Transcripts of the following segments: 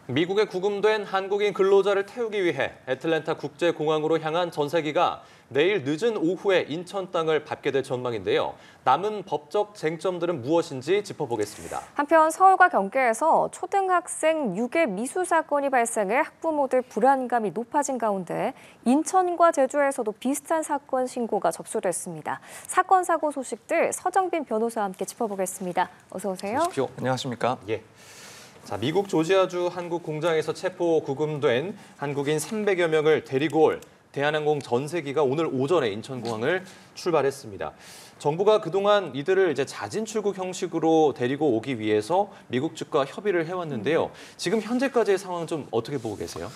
미국에 구금된 한국인 근로자를 태우기 위해 애틀랜타 국제공항으로 향한 전세기가 내일 늦은 오후에 인천 땅을 밟게 될 전망인데요. 남은 법적 쟁점들은 무엇인지 짚어보겠습니다. 한편 서울과 경기에서 초등학생 유괴 미수 사건이 발생해 학부모들 불안감이 높아진 가운데 인천과 제주에서도 비슷한 사건 신고가 접수됐습니다. 사건 사고 소식들 서정빈 변호사와 함께 짚어보겠습니다. 어서 오세요. 오십시오. 안녕하십니까? 예. 자, 미국 조지아주 한국 공장에서 체포 구금된 한국인 300여 명을 데리고 올 대한항공 전세기가 오늘 오전에 인천공항을 출발했습니다. 정부가 그동안 이들을 이제 자진 출국 형식으로 데리고 오기 위해서 미국 측과 협의를 해왔는데요. 지금 현재까지의 상황은 좀 어떻게 보고 계세요?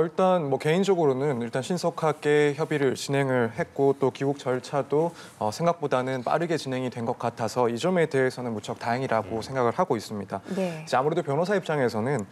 일단 개인적으로는 일단 신속하게 협의를 진행을 했고 또 귀국 절차도 생각보다는 빠르게 진행이 된 것 같아서 이 점에 대해서는 무척 다행이라고 생각을 하고 있습니다. 네. 이제 아무래도 변호사 입장에서는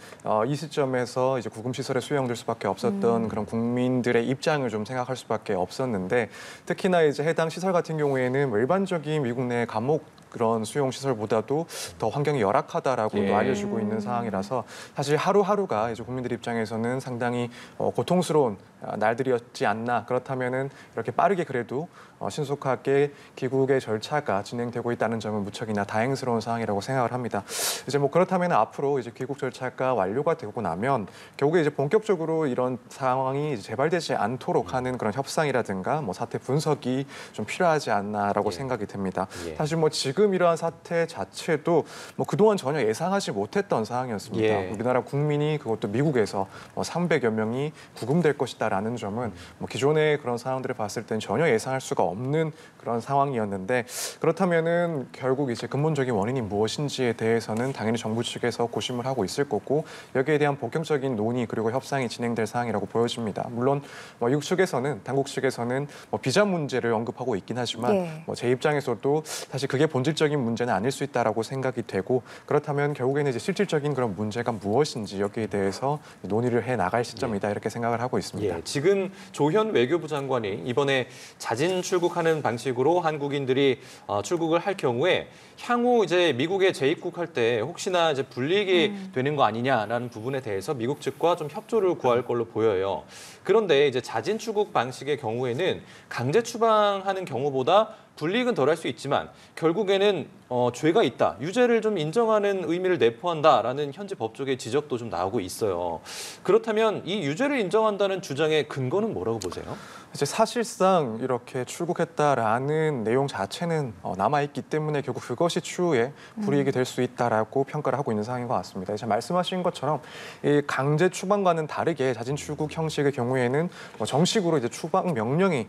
이 시점에서 이제 구금 시설에 수용될 수밖에 없었던 그런 국민들의 입장을 좀 생각할 수밖에 없었는데 특히나 이제 해당 시설 같은 경우에는 일반적인 미국 내 감옥 그런 수용 시설보다도 더 환경이 열악하다라고 예. 알려지고 있는 상황이라서 사실 하루하루가 이제 국민들 입장에서는 상당히 고통스러운 날들이었지 않나. 그렇다면은 이렇게 빠르게 그래도 신속하게 귀국의 절차가 진행되고 있다는 점은 무척이나 다행스러운 상황이라고 생각을 합니다. 이제 그렇다면 앞으로 이제 귀국 절차가 완료가 되고 나면 결국에 이제 본격적으로 이런 상황이 이제 재발되지 않도록 하는 그런 협상이라든가 사태 분석이 좀 필요하지 않나라고 생각이 됩니다. 사실 지금 이러한 사태 자체도 그동안 전혀 예상하지 못했던 상황이었습니다. 우리나라 국민이 그것도 미국에서 300여 명이 구금될 것이다라는 점은 기존의 그런 상황들을 봤을 땐 전혀 예상할 수가 없는 그런 상황이었는데 그렇다면은 결국 이제 근본적인 원인이 무엇인지에 대해서는 당연히 정부 측에서 고심을 하고 있을 거고 여기에 대한 본격적인 논의 그리고 협상이 진행될 상황이라고 보여집니다. 물론 미국 측에서는 당국 측에서는 비자 문제를 언급하고 있긴 하지만 제 입장에서도 사실 그게 본질적인 문제는 아닐 수 있다라고 생각이 되고 그렇다면 결국에는 이제 실질적인 그런 문제가 무엇인지 여기에 대해서 논의를 해 나갈 시점이다 이렇게 생각을 하고 있습니다. 지금 조현 외교부 장관이 이번에 자진 출국하는 방식으로 한국인들이 출국을 할 경우에 향후 이제 미국에 재입국할 때 혹시나 이제 불이익이 되는 거 아니냐라는 부분에 대해서 미국 측과 좀 협조를 구할 걸로 보여요. 그런데 이제 자진 출국 방식의 경우에는 강제 추방하는 경우보다 불이익은 덜할 수 있지만 결국에는 죄가 있다, 유죄를 좀 인정하는 의미를 내포한다라는 현재 법조계 지적도 좀 나오고 있어요. 그렇다면 이 유죄를 인정한다는 주장의 근거는 뭐라고 보세요? 이제 사실상 이렇게 출국했다라는 내용 자체는 남아있기 때문에 결국 그것이 추후에 불이익이 될 수 있다라고 평가를 하고 있는 상황인 것 같습니다. 이제 말씀하신 것처럼 이 강제 추방과는 다르게 자진 출국 형식의 경우에는 정식으로 이제 추방 명령이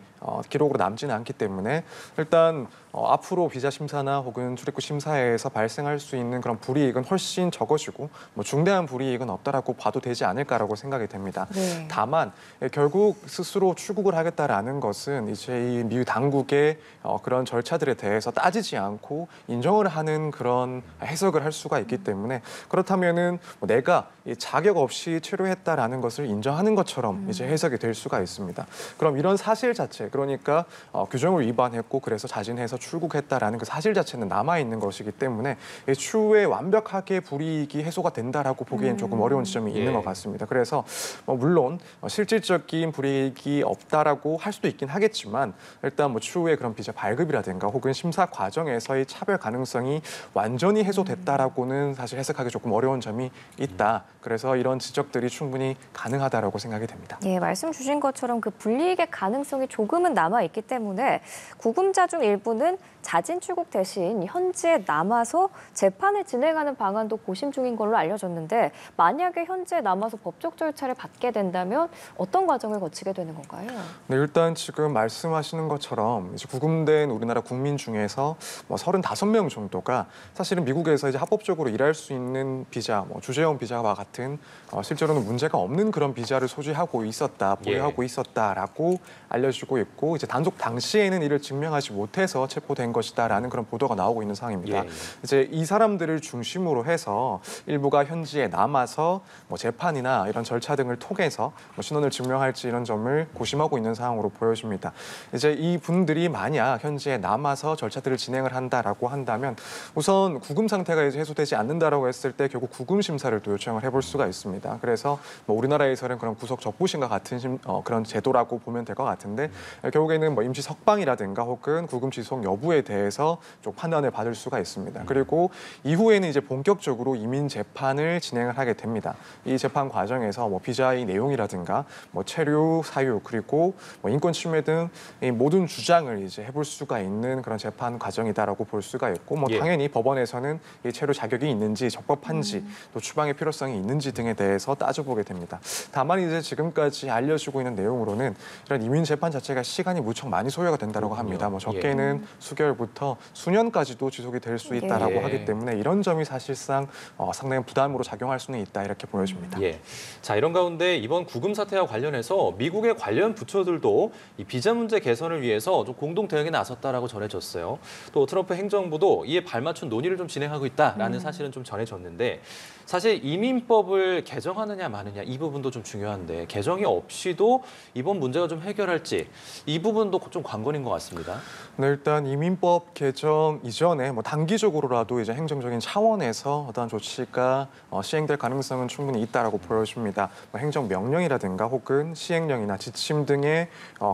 기록으로 남지는 않기 때문에 일단 앞으로 비자 심사나 혹은 출입국 심사에서 발생할 수 있는 그런 불이익은 훨씬 적어지고 중대한 불이익은 없다라고 봐도 되지 않을까라고 생각이 됩니다. 다만 결국 스스로 출국을 하겠다라는 것은 이제 이 미국 당국의 그런 절차들에 대해서 따지지 않고 인정을 하는 그런 해석을 할 수가 있기 때문에 그렇다면은 내가 자격 없이 체류했다라는 것을 인정하는 것처럼 이제 해석이 될 수가 있습니다. 그럼 이런 사실 자체, 그러니까 규정을 위반했고 그래서 자진해서 출국했다라는 그 사실 자체는 남아 있는 것이기 때문에 추후에 완벽하게 불이익이 해소가 된다라고 보기엔 조금 어려운 지점이 있는 것 같습니다. 그래서 물론 실질적인 불이익이 없다라고 할 수도 있긴 하겠지만 일단 추후에 그런 비자 발급이라든가 혹은 심사 과정에서의 차별 가능성이 완전히 해소됐다라고는 사실 해석하기 조금 어려운 점이 있다. 그래서 이런 지적들이 충분히 가능하다라고 생각이 됩니다. 말씀 주신 것처럼 그 불이익의 가능성이 조금은 남아 있기 때문에 구금자 중 일부는 자진 출국 대신 현지에 남아서 재판을 진행하는 방안도 고심 중인 걸로 알려졌는데 만약에 현지에 남아서 법적 절차를 받게 된다면 어떤 과정을 거치게 되는 건가요? 네, 일단 지금 말씀하시는 것처럼 이제 구금된 우리나라 국민 중에서 35명 정도가 사실은 미국에서 이제 합법적으로 일할 수 있는 비자, 주재원 비자와 같은 실제로는 문제가 없는 그런 비자를 소지하고 있었다, 보유하고 있었다라고 알려지고 있고 이제 단속 당시에는 이를 증명하지 못해서 체포된 것이다라는 그런 보도가 나오고 있는 상황입니다. 예. 이제 이 사람들을 중심으로 해서 일부가 현지에 남아서 뭐 재판이나 이런 절차 등을 통해서 뭐 신원을 증명할지 이런 점을 고심하고 있는 상황으로 보여집니다. 이제 이 분들이 만약 현지에 남아서 절차들을 진행을 한다라고 한다면 우선 구금 상태가 이제 해소되지 않는다라고 했을 때 결국 구금 심사를 또 요청을 해볼 수가 있습니다. 그래서 뭐 우리나라에서는 그런 구속 적부심과 같은 그런 제도라고 보면 될 것 같은데 결국에는 뭐 임시 석방이라든가 혹은 구금 지속 여부에 대해서 좀 판단을 받을 수가 있습니다. 그리고 이후에는 이제 본격적으로 이민 재판을 진행을 하게 됩니다. 이 재판 과정에서 뭐 비자의 내용이라든가 뭐 체류, 사유 그리고 뭐 인권 침해 등 이 모든 주장을 이제 해볼 수가 있는 그런 재판 과정이다라고 볼 수가 있고 뭐 예. 당연히 법원에서는 이 체류 자격이 있는지 적법한지 또 추방의 필요성이 있는지 등에 대해서 따져보게 됩니다. 다만 이제 지금까지 알려지고 있는 내용으로는 이런 이민 재판 자체가 시간이 무척 많이 소요가 된다고 합니다. 뭐 적게는 수개월부터 수년까지도 지속이 될 수 있다라고 예. 하기 때문에 이런 점이 사실상 상당히 부담으로 작용할 수는 있다 이렇게 보여집니다. 예. 자, 이런 가운데 이번 구금 사태와 관련해서 미국의 관련 부처들도 이 비자 문제 개선을 위해서 좀 공동 대응에 나섰다라고 전해졌어요. 또 트럼프 행정부도 이에 발맞춘 논의를 좀 진행하고 있다라는 사실은 좀 전해졌는데 사실 이민법을 개정하느냐 마느냐 이 부분도 좀 중요한데 개정이 없이도 이번 문제가 좀 해결할지 이 부분도 좀 관건인 것 같습니다. 네, 일단 이민법 개정 이전에 뭐 단기적으로라도 이제 행정적인 차원에서 어떠한 조치가 시행될 가능성은 충분히 있다라고 보여집니다. 뭐 행정명령이라든가 혹은 시행령이나 지침 등의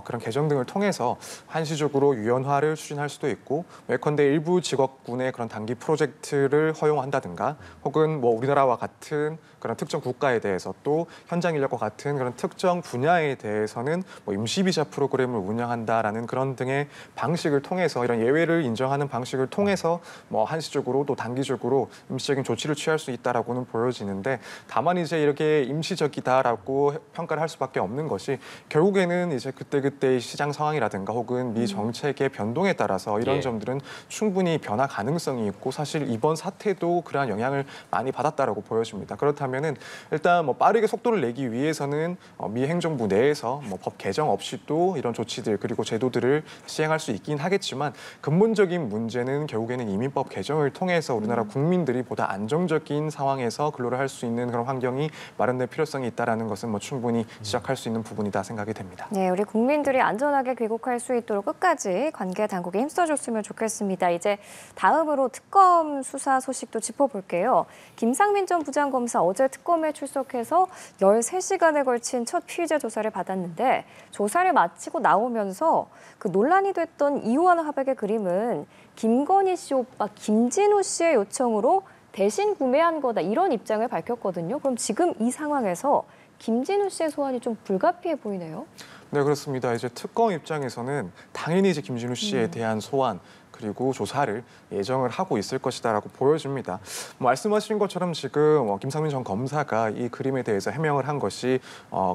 그런 개정 등을 통해서 한시적으로 유연화를 추진할 수도 있고 예컨대 일부 직업군의 그런 단기 프로젝트를 허용한다든가 혹은 뭐 우리나라와 같은 그런 특정 국가에 대해서 또 현장 인력과 같은 그런 특정 분야에 대해서는 뭐 임시비자 프로그램을 운영한다라는 그런 등의 방식을 통해서 이런 예외를 인정하는 방식을 통해서 뭐 한시적으로 또 단기적으로 임시적인 조치를 취할 수 있다라고는 보여지는데 다만 이제 이렇게 임시적이다라고 평가를 할 수밖에 없는 것이 결국에는 이제 그때그때의 시장 상황이라든가 혹은 미 정책의 변동에 따라서 이런 예. 점들은 충분히 변화 가능성이 있고 사실 이번 사태도 그러한 영향을 많이 받았다라고 보여집니다. 그렇다면은 일단 뭐 빠르게 속도를 내기 위해서는 미 행정부 내에서 뭐 법 개정 없이도 이런 조치들 그리고 제도들을 시행할 수 있긴 하겠지만 근본적인 문제는 결국에는 이민법 개정을 통해서 우리나라 국민들이 보다 안정적인 상황에서 근로를 할 수 있는 그런 환경이 마련될 필요성이 있다라는 것은 뭐 충분히 지적할 수 있는 부분이다 생각이 됩니다. 네, 우리 국민들이 안전하게 귀국할 수 있도록 끝까지 관계 당국이 힘써줬으면 좋겠습니다. 이제 다음으로 특검 수사 소식도 짚어볼게요. 김상민 전 부장검사 어제 특검에 출석해서 13시간에 걸친 첫 피의자 조사를 받았는데 조사를 마치고 나오면서 그 논란이 됐던 이호환 화백의 그림은 김건희 씨 오빠 김진우 씨의 요청으로 대신 구매한 거다 이런 입장을 밝혔거든요. 그럼 지금 이 상황에서 김진우 씨의 소환이 좀 불가피해 보이네요. 네, 그렇습니다. 이제 특검 입장에서는 당연히 이제 김진우 씨에 대한 소환 그리고 조사를 예정을 하고 있을 것이다라고 보여집니다. 말씀하신 것처럼 지금 김상민 전 검사가 이 그림에 대해서 해명을 한 것이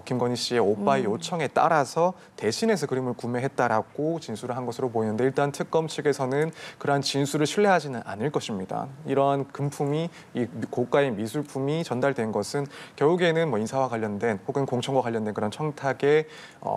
김건희 씨의 오빠의 요청에 따라서 대신해서 그림을 구매했다라고 진술을 한 것으로 보이는데 일단 특검 측에서는 그러한 진술을 신뢰하지는 않을 것입니다. 이러한 금품이 이 고가의 미술품이 전달된 것은 결국에는 뭐 인사와 관련된 혹은 공천과 관련된 그런 청탁의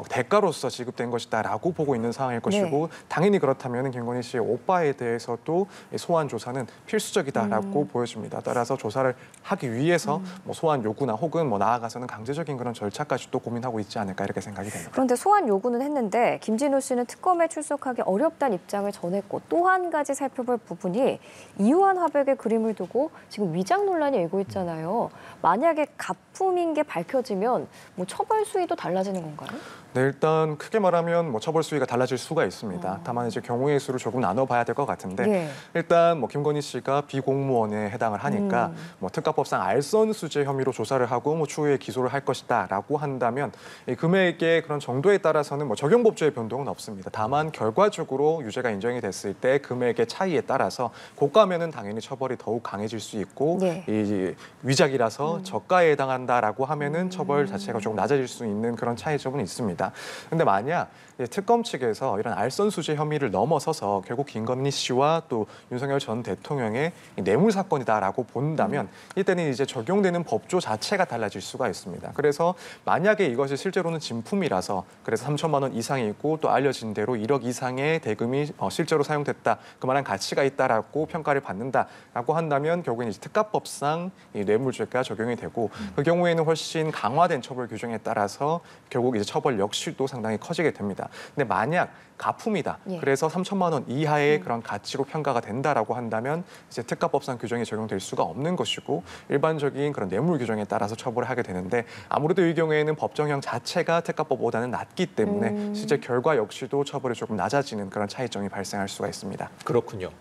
대가로서 지급된 것이다라고 보고 있는 상황일 것이고 당연히 그렇다면 김건희 씨의 오빠에 대해서도 소환 조사는 필수적이다라고 보여집니다. 따라서 조사를 하기 위해서 뭐 소환 요구나 혹은 뭐 나아가서는 강제적인 그런 절차까지도 고민하고 있지 않을까 이렇게 생각이 됩니다. 그런데 소환 요구는 했는데 김진우 씨는 특검에 출석하기 어렵다는 입장을 전했고 또 한 가지 살펴볼 부분이 이호환 화백의 그림을 두고 지금 위장 논란이 일고 있잖아요. 만약에 가품인 게 밝혀지면 뭐 처벌 수위도 달라지는 건가요? 네, 일단 크게 말하면 뭐 처벌 수위가 달라질 수가 있습니다. 다만 이제 경우의 수를 조금 나눠봐야 될 것 같은데 일단 뭐 김건희 씨가 비공무원에 해당을 하니까 뭐 특가법상 알선수재 혐의로 조사를 하고 뭐 추후에 기소를 할 것이다라고 한다면 이 금액의 그런 정도에 따라서는 뭐 적용법조의 변동은 없습니다. 다만 결과적으로 유죄가 인정이 됐을 때 금액의 차이에 따라서 고가면은 당연히 처벌이 더욱 강해질 수 있고 이 위작이라서 저가에 해당한다라고 하면은 처벌 자체가 조금 낮아질 수 있는 그런 차이점은 있습니다. 근데 만약 특검 측에서 이런 알선수재 혐의를 넘어서서 결국 김건희 씨와 또 윤석열 전 대통령의 이 뇌물 사건이다라고 본다면 이때는 이제 적용되는 법조 자체가 달라질 수가 있습니다. 그래서 만약에 이것이 실제로는 진품이라서 그래서 3천만 원 이상이고 또 알려진 대로 1억 이상의 대금이 실제로 사용됐다, 그만한 가치가 있다라고 평가를 받는다라고 한다면 결국엔 이제 특가법상 이 뇌물죄가 적용이 되고 그 경우에는 훨씬 강화된 처벌 규정에 따라서 결국 이제 처벌 역시도 상당히 커지게 됩니다. 근데 만약 가품이다. 예. 그래서 3천만 원 이하의 그런 가치로 평가가 된다라고 한다면 이제 특가법상 규정이 적용될 수가 없는 것이고 일반적인 그런 뇌물 규정에 따라서 처벌을 하게 되는데 아무래도 이 경우에는 법정형 자체가 특가법보다는 낮기 때문에 실제 결과 역시도 처벌이 조금 낮아지는 그런 차이점이 발생할 수가 있습니다. 그렇군요.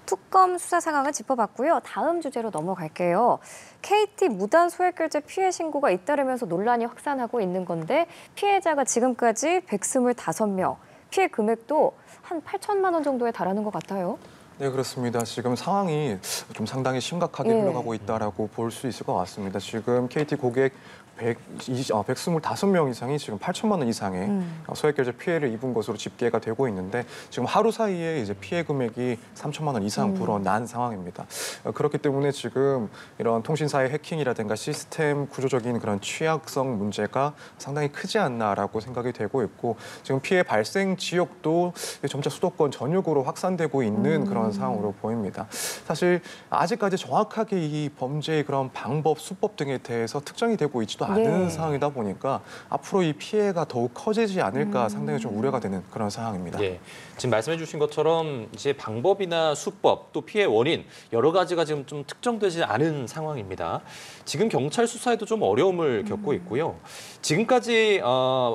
특검 수사 상황을 짚어봤고요. 다음 주제로 넘어갈게요. KT 무단 소액결제 피해 신고가 잇따르면서 논란이 확산하고 있는 건데 피해자가 지금까지 125명, 피해 금액도 한 8천만 원 정도에 달하는 것 같아요. 네, 그렇습니다. 지금 상황이 좀 상당히 심각하게 예. 흘러가고 있다라고 볼 수 있을 것 같습니다. 지금 KT 고객 125명 이상이 지금 8천만 원 이상의 소액결제 피해를 입은 것으로 집계가 되고 있는데 지금 하루 사이에 이제 피해 금액이 3천만 원 이상 불어난 상황입니다. 그렇기 때문에 지금 이런 통신사의 해킹이라든가 시스템 구조적인 그런 취약성 문제가 상당히 크지 않나라고 생각이 되고 있고 지금 피해 발생 지역도 점차 수도권 전역으로 확산되고 있는 그런 상황으로 보입니다. 사실 아직까지 정확하게 이 범죄의 그런 방법, 수법 등에 대해서 특정이 되고 있지도 않은 상황이다 보니까 앞으로 이 피해가 더욱 커지지 않을까 상당히 좀 우려가 되는 그런 상황입니다. 예, 지금 말씀해 주신 것처럼 이제 방법이나 수법 또 피해 원인 여러 가지가 지금 좀 특정되지 않은 상황입니다. 지금 경찰 수사에도 좀 어려움을 겪고 있고요. 지금까지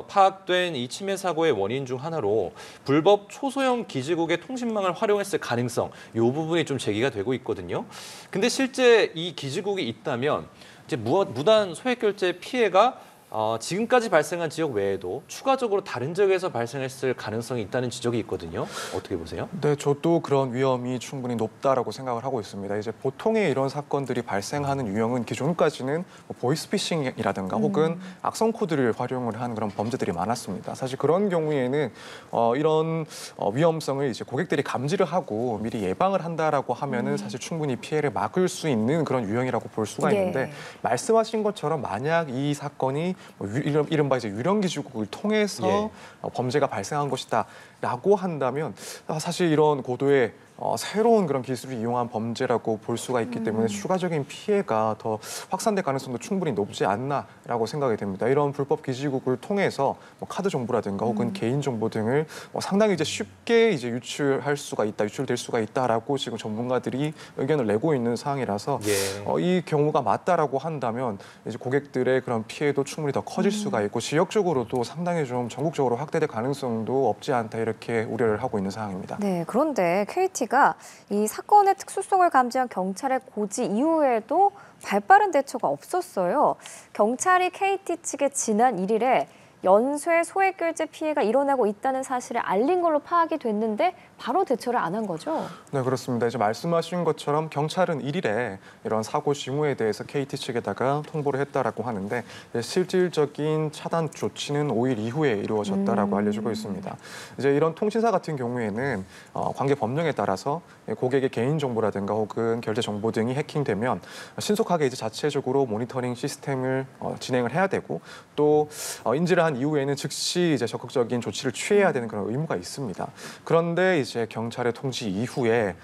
파악된 이 침해 사고의 원인 중 하나로 불법 초소형 기지국의 통신망을 활용했을 가능성, 이 부분이 좀 제기가 되고 있거든요. 근데 실제 이 기지국이 있다면 이제 무단 소액결제 피해가 지금까지 발생한 지역 외에도 추가적으로 다른 지역에서 발생했을 가능성이 있다는 지적이 있거든요. 어떻게 보세요? 네, 저도 그런 위험이 충분히 높다라고 생각을 하고 있습니다. 이제 보통의 이런 사건들이 발생하는 유형은 기존까지는 뭐 보이스피싱이라든가 혹은 악성 코드를 활용을 한 그런 범죄들이 많았습니다. 사실 그런 경우에는 이런 위험성을 이제 고객들이 감지를 하고 미리 예방을 한다라고 하면은 사실 충분히 피해를 막을 수 있는 그런 유형이라고 볼 수가 있는데 말씀하신 것처럼 만약 이 사건이 이른바 이제 유령기지국을 통해서 범죄가 발생한 것이다라고 한다면 사실 이런 고도의 새로운 그런 기술을 이용한 범죄라고 볼 수가 있기 때문에 추가적인 피해가 더 확산될 가능성도 충분히 높지 않나라고 생각이 됩니다. 이런 불법 기지국을 통해서 뭐 카드 정보라든가 혹은 개인 정보 등을 상당히 이제 쉽게 이제 유출될 수가 있다라고 지금 전문가들이 의견을 내고 있는 상황이라서 이 경우가 맞다라고 한다면 이제 고객들의 그런 피해도 충분히 더 커질 수가 있고 지역적으로도 상당히 좀 전국적으로 확대될 가능성도 없지 않다 이렇게 우려를 하고 있는 상황입니다. 네, 그런데 KT가 이 사건의 특수성을 감지한 경찰의 고지 이후에도 발빠른 대처가 없었어요. 경찰이 KT 측에 지난 1일에 연쇄 소액결제 피해가 일어나고 있다는 사실을 알린 걸로 파악이 됐는데 바로 대처를 안 한 거죠? 네, 그렇습니다. 이제 말씀하신 것처럼 경찰은 1일에 이런 사고 징후에 대해서 KT 측에다가 통보를 했다라고 하는데 실질적인 차단 조치는 5일 이후에 이루어졌다라고 알려지고 있습니다. 이제 이런 통신사 같은 경우에는 관계 법령에 따라서 고객의 개인 정보라든가 혹은 결제 정보 등이 해킹되면 신속하게 이제 자체적으로 모니터링 시스템을 진행을 해야 되고 또 인지를 한 이후에는 즉시 이제 적극적인 조치를 취해야 되는 그런 의무가 있습니다. 그런데 이제 경찰의 통지 이후에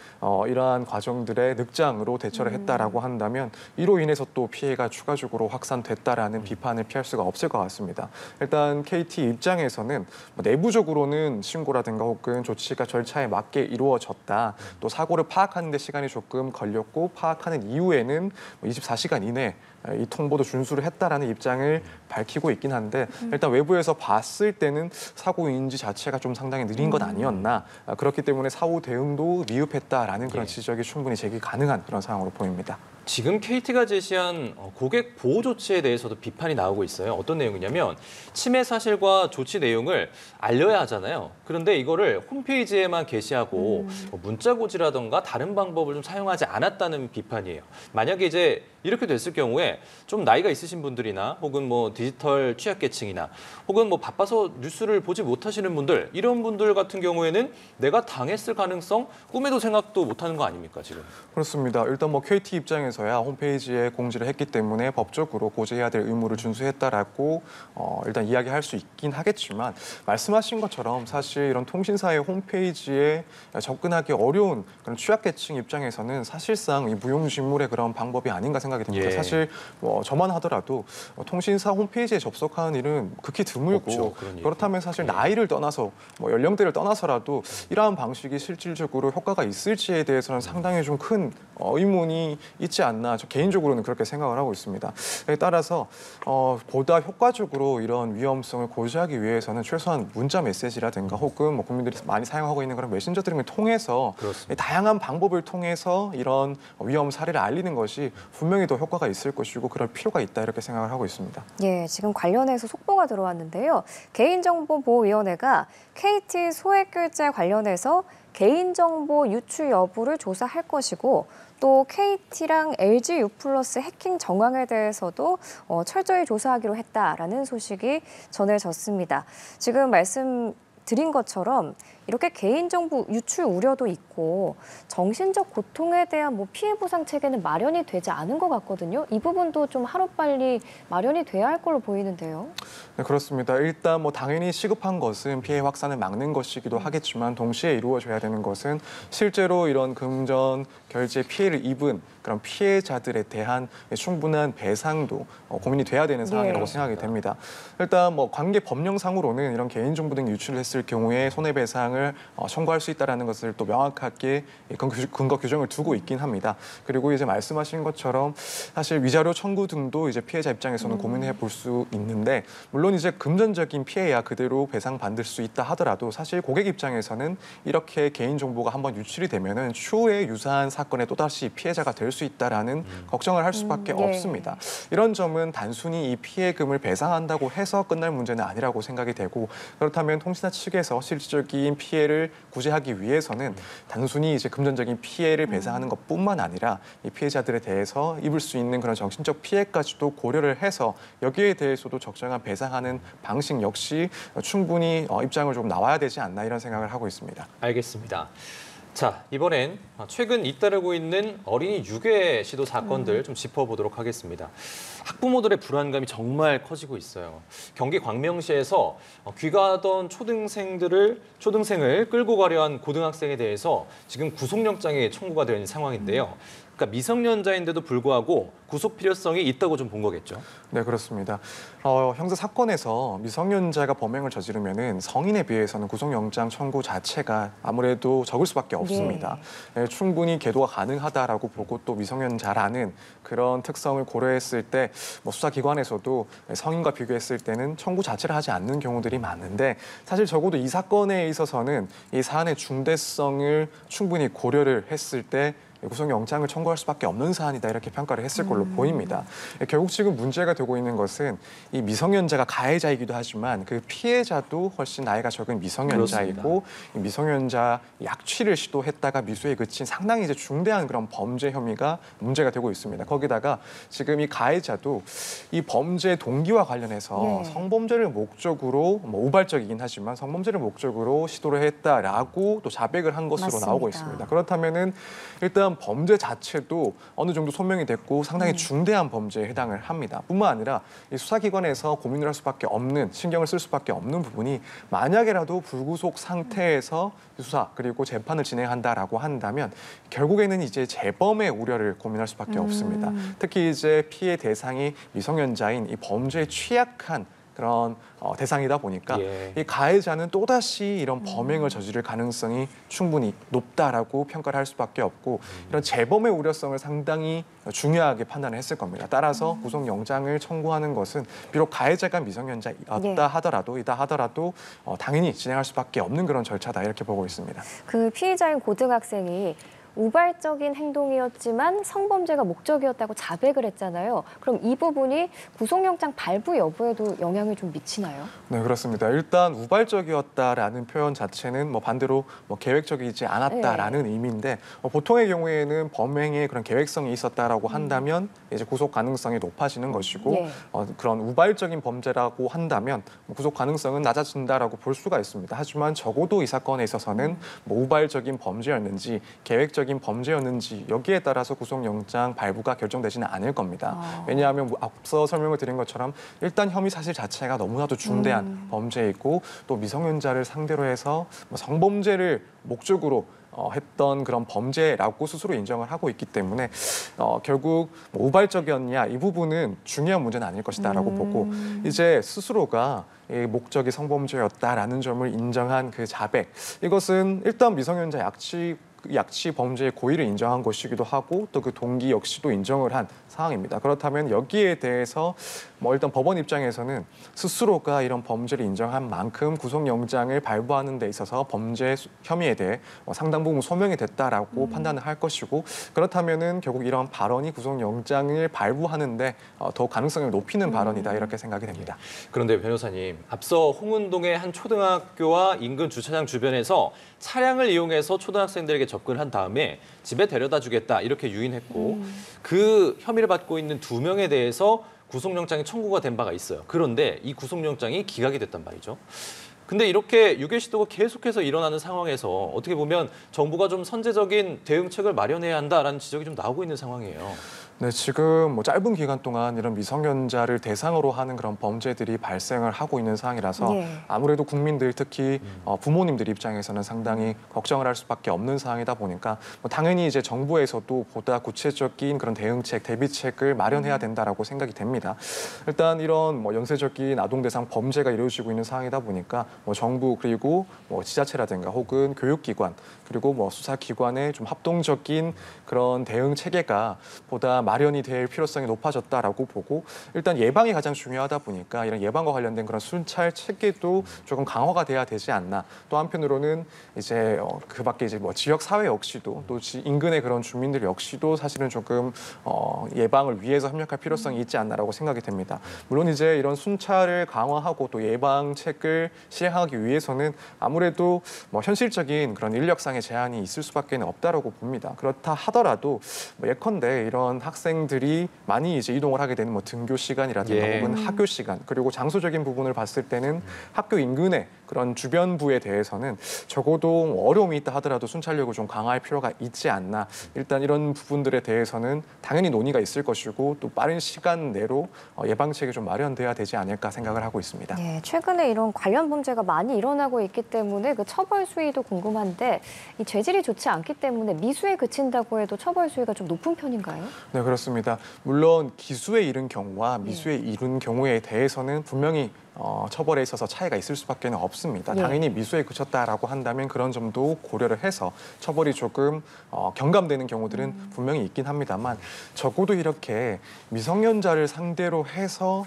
이러한 과정들의 늑장으로 대처를 했다라고 한다면 이로 인해서 또 피해가 추가적으로 확산됐다라는 비판을 피할 수가 없을 것 같습니다. 일단 KT 입장에서는 내부적으로는 신고라든가 혹은 조치가 절차에 맞게 이루어졌다. 또 사고를 파악하는 데 시간이 조금 걸렸고 파악하는 이후에는 24시간 이내 이 통보도 준수를 했다라는 입장을 밝히고 있긴 한데 일단 외부에서 봤을 때는 사고 인지 자체가 좀 상당히 느린 것 아니었나 그렇기 때문에 사후 대응도 미흡했다라는 그런 지적이 충분히 제기 가능한 그런 상황으로 보입니다. 지금 KT가 제시한 고객 보호 조치에 대해서도 비판이 나오고 있어요. 어떤 내용이냐면 침해 사실과 조치 내용을 알려야 하잖아요. 그런데 이거를 홈페이지에만 게시하고 문자 고지라던가 다른 방법을 좀 사용하지 않았다는 비판이에요. 만약에 이제 이렇게 됐을 경우에 좀 나이가 있으신 분들이나 혹은 뭐 디지털 취약계층이나 혹은 뭐 바빠서 뉴스를 보지 못하시는 분들 이런 분들 같은 경우에는 내가 당했을 가능성 꿈에도 생각도 못하는 거 아닙니까 지금? 그렇습니다. 일단 뭐 KT 입장에서야 홈페이지에 공지를 했기 때문에 법적으로 고지해야 될 의무를 준수했다라고 일단 이야기할 수 있긴 하겠지만 말씀하신 것처럼 사실 이런 통신사의 홈페이지에 접근하기 어려운 그런 취약계층 입장에서는 사실상 이 무용지물의 그런 방법이 아닌가 생각이 듭니다. 예. 사실 뭐 저만 하더라도 통신사 홈페이지에 접속하는 일은 극히 드물고 없죠, 그런 일이. 그렇다면 사실 예. 나이를 떠나서 뭐 연령대를 떠나서라도 이러한 방식이 실질적으로 효과가 있을지에 대해서는 상당히 좀 큰 의문이 있지 않나 저 개인적으로는 그렇게 생각을 하고 있습니다. 따라서 보다 효과적으로 이런 위험성을 고지하기 위해서는 최소한 문자 메시지라든가 혹은 뭐 국민들이 많이 사용하고 있는 그런 메신저 등을 통해서 그렇습니다. 다양한 방법을 통해서 이런 위험 사례를 알리는 것이 분명히 더 효과가 있을 것이고 그럴 필요가 있다 이렇게 생각을 하고 있습니다. 예, 지금 관련해서 속보가 들어왔는데요. 개인정보보호위원회가 KT 소액결제 관련해서 개인정보 유출 여부를 조사할 것이고 또 KT랑 LG U+ 해킹 정황에 대해서도 철저히 조사하기로 했다라는 소식이 전해졌습니다. 지금 말씀드린 것처럼 이렇게 개인정보 유출 우려도 있고 정신적 고통에 대한 뭐 피해 보상 체계는 마련이 되지 않은 것 같거든요. 이 부분도 좀 하루빨리 마련이 돼야 할 걸로 보이는데요. 네, 그렇습니다. 일단 뭐 당연히 시급한 것은 피해 확산을 막는 것이기도 하겠지만 동시에 이루어져야 되는 것은 실제로 이런 금전 결제 피해를 입은 그런 피해자들에 대한 충분한 배상도 고민이 돼야 되는 상황이라고 생각이 됩니다. 일단 뭐 관계 법령상으로는 이런 개인정보 등 유출을 했을 경우에 손해배상을 청구할 수 있다는 것을 또 명확하게 근거 규정을 두고 있긴 합니다. 그리고 이제 말씀하신 것처럼 사실 위자료 청구 등도 이제 피해자 입장에서는 고민해 볼 수 있는데 물론 이제 금전적인 피해야 그대로 배상받을 수 있다 하더라도 사실 고객 입장에서는 이렇게 개인정보가 한번 유출이 되면은 추후에 유사한 사건에 또다시 피해자가 될 수 있다라는 걱정을 할 수밖에 없습니다. 이런 점은 단순히 이 피해금을 배상한다고 해서 끝날 문제는 아니라고 생각이 되고 그렇다면 통신사 측에서 실질적인 피해를 구제하기 위해서는 단순히 이제 금전적인 피해를 배상하는 것뿐만 아니라 이 피해자들에 대해서 입을 수 있는 그런 정신적 피해까지도 고려를 해서 여기에 대해서도 적정한 배상하는 방식 역시 충분히 입장을 좀 나와야 되지 않나 이런 생각을 하고 있습니다. 알겠습니다. 자, 이번엔 최근 잇따르고 있는 어린이 유괴 시도 사건들 좀 짚어보도록 하겠습니다. 학부모들의 불안감이 정말 커지고 있어요. 경기 광명시에서 귀가하던 초등생을 끌고 가려 한 고등학생에 대해서 지금 구속영장이 청구가 되어 있는 상황인데요. 그러니까 미성년자인데도 불구하고 구속 필요성이 있다고 좀 본 거겠죠? 네, 그렇습니다. 형사 사건에서 미성년자가 범행을 저지르면은 성인에 비해서는 구속영장 청구 자체가 아무래도 적을 수밖에 없습니다. 네, 충분히 계도가 가능하다라고 보고 또 미성년자라는 그런 특성을 고려했을 때 뭐 수사기관에서도 성인과 비교했을 때는 청구 자체를 하지 않는 경우들이 많은데 사실 적어도 이 사건에 있어서는 이 사안의 중대성을 충분히 고려를 했을 때 구속영장을 청구할 수밖에 없는 사안이다 이렇게 평가를 했을 걸로 보입니다. 결국 지금 문제가 되고 있는 것은 이 미성년자가 가해자이기도 하지만 그 피해자도 훨씬 나이가 적은 미성년자이고 이 미성년자 약취를 시도했다가 미수에 그친 상당히 이제 중대한 그런 범죄 혐의가 문제가 되고 있습니다. 거기다가 지금 이 가해자도 이 범죄 동기와 관련해서 성범죄를 목적으로 뭐 우발적이긴 하지만 성범죄를 목적으로 시도를 했다라고 또 자백을 한 것으로 맞습니다. 나오고 있습니다. 그렇다면은 일단 범죄 자체도 어느 정도 소명이 됐고 상당히 중대한 범죄에 해당을 합니다. 뿐만 아니라 이 수사기관에서 고민을 할 수밖에 없는 신경을 쓸 수밖에 없는 부분이 만약에라도 불구속 상태에서 수사 그리고 재판을 진행한다라고 한다면 결국에는 이제 재범의 우려를 고민할 수밖에 없습니다. 특히 이제 피해 대상이 미성년자인 이 범죄에 취약한 그런 대상이다 보니까 이 가해자는 또다시 이런 범행을 저지를 가능성이 충분히 높다라고 평가를 할 수밖에 없고 이런 재범의 우려성을 상당히 중요하게 판단을 했을 겁니다. 따라서 구속영장을 청구하는 것은 비록 가해자가 미성년자였다 하더라도 당연히 진행할 수밖에 없는 그런 절차다 이렇게 보고 있습니다. 그 피해자인 고등학생이 우발적인 행동이었지만 성범죄가 목적이었다고 자백을 했잖아요. 그럼 이 부분이 구속영장 발부 여부에도 영향을 좀 미치나요? 네, 그렇습니다. 일단 우발적이었다라는 표현 자체는 반대로 계획적이지 않았다라는 의미인데 보통의 경우에는 범행에 그런 계획성이 있었다라고 한다면 이제 구속 가능성이 높아지는 것이고 예. 그런 우발적인 범죄라고 한다면 구속 가능성은 낮아진다라고 볼 수가 있습니다. 하지만 적어도 이 사건에 있어서는 우발적인 범죄였는지 계획적인 범죄였는지 여기에 따라서 구속영장 발부가 결정되지는 않을 겁니다. 왜냐하면 앞서 설명을 드린 것처럼 일단 혐의 사실 자체가 너무나도 중대한 범죄이고 또 미성년자를 상대로 해서 성범죄를 목적으로 했던 그런 범죄라고 스스로 인정을 하고 있기 때문에 결국 우발적이었냐 이 부분은 중요한 문제는 아닐 것이다라고 보고 이제 스스로가 목적이 성범죄였다라는 점을 인정한 그 자백 이것은 일단 미성년자 약취 범죄의 고의를 인정한 것이기도 하고 또 그 동기 역시도 인정을 한 상황입니다. 그렇다면 여기에 대해서 일단 법원 입장에서는 스스로가 이런 범죄를 인정한 만큼 구속영장을 발부하는 데 있어서 범죄 혐의에 대해 상당 부분 소명이 됐다라고 판단을 할 것이고 그렇다면은 결국 이런 발언이 구속영장을 발부하는데 더욱 가능성을 높이는 발언이다 이렇게 생각이 됩니다. 그런데 변호사님, 앞서 홍은동의 한 초등학교와 인근 주차장 주변에서 차량을 이용해서 초등학생들에게 접근한 다음에 집에 데려다 주겠다 이렇게 유인했고 그 혐의를 받고 있는 2명에 대해서 구속영장이 청구가 된 바가 있어요. 그런데 이 구속영장이 기각이 됐단 말이죠. 근데 이렇게 유괴 시도가 계속해서 일어나는 상황에서 어떻게 보면 정부가 좀 선제적인 대응책을 마련해야 한다라는 지적이 좀 나오고 있는 상황이에요. 네, 지금 짧은 기간 동안 이런 미성년자를 대상으로 하는 그런 범죄들이 발생을 하고 있는 상황이라서 아무래도 국민들 특히 부모님들 입장에서는 상당히 걱정을 할 수밖에 없는 상황이다 보니까 당연히 이제 정부에서도 보다 구체적인 그런 대응책, 대비책을 마련해야 된다라고 생각이 됩니다. 일단 이런 연쇄적인 아동 대상 범죄가 이루어지고 있는 상황이다 보니까 정부 그리고 지자체라든가 혹은 교육기관 그리고 수사기관의 좀 합동적인 그런 대응 체계가 보다 마련이 될 필요성이 높아졌다라고 보고 일단 예방이 가장 중요하다 보니까 이런 예방과 관련된 그런 순찰 체계도 조금 강화가 돼야 되지 않나. 또 한편으로는 이제 그 밖에 이제 지역 사회 역시도 또 인근의 그런 주민들 역시도 사실은 조금 예방을 위해서 협력할 필요성이 있지 않나라고 생각이 됩니다. 물론 이제 이런 순찰을 강화하고 또 예방책을 시행하기 위해서는 아무래도 현실적인 그런 인력상의 제한이 있을 수밖에 없다라고 봅니다. 그렇다 하더라도 예컨대 이런 학생들이 많이 이제 이동을 하게 되는 등교 시간이라든가 혹은 학교 시간 그리고 장소적인 부분을 봤을 때는 학교 인근의 그런 주변부에 대해서는 적어도 어려움이 있다 하더라도 순찰력을 좀 강화할 필요가 있지 않나. 일단 이런 부분들에 대해서는 당연히 논의가 있을 것이고 또 빠른 시간 내로 예방책이 좀 마련돼야 되지 않을까 생각을 하고 있습니다. 네, 최근에 이런 관련 범죄가 많이 일어나고 있기 때문에 그 처벌 수위도 궁금한데 이 죄질이 좋지 않기 때문에 미수에 그친다고 해도 처벌 수위가 좀 높은 편인가요? 네, 그렇습니다. 물론 기수에 이른 경우와 미수에 이른 경우에 대해서는 분명히 처벌에 있어서 차이가 있을 수밖에 없습니다. 당연히 미수에 그쳤다라고 한다면 그런 점도 고려를 해서 처벌이 조금 경감되는 경우들은 분명히 있긴 합니다만 적어도 이렇게 미성년자를 상대로 해서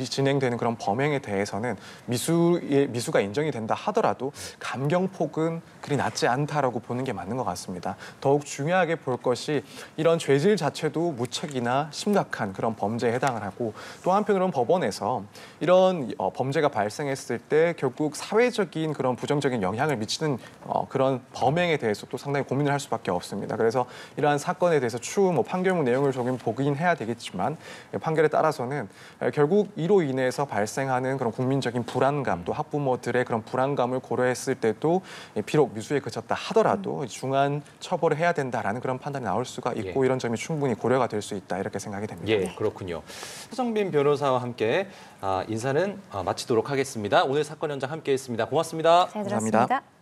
진행되는 그런 범행에 대해서는 미수가 인정이 된다 하더라도 감경폭은 그리 낮지 않다라고 보는 게 맞는 것 같습니다. 더욱 중요하게 볼 것이 이런 죄질 자체도 무척이나 심각한 그런 범죄에 해당을 하고 또 한편으로는 법원에서 이런 범죄가 발생했을 때 결국 사회적인 그런 부정적인 영향을 미치는 그런 범행에 대해서 또 상당히 고민을 할 수밖에 없습니다. 그래서 이러한 사건에 대해서 추후 판결문 내용을 조금 보긴 해야 되겠지만 판결에 따라서는 결국 이로 인해서 발생하는 그런 국민적인 불안감 또 학부모들의 그런 불안감을 고려했을 때도 비록 미수에 그쳤다 하더라도 중한 처벌을 해야 된다라는 그런 판단이 나올 수가 있고 이런 점이 충분히 고려가 될 수 있다 이렇게 생각이 됩니다. 예, 그렇군요. 서정빈 변호사와 함께 인사는 마치도록 하겠습니다. 오늘 사건 현장 함께했습니다. 고맙습니다. 잘 들었습니다. 감사합니다.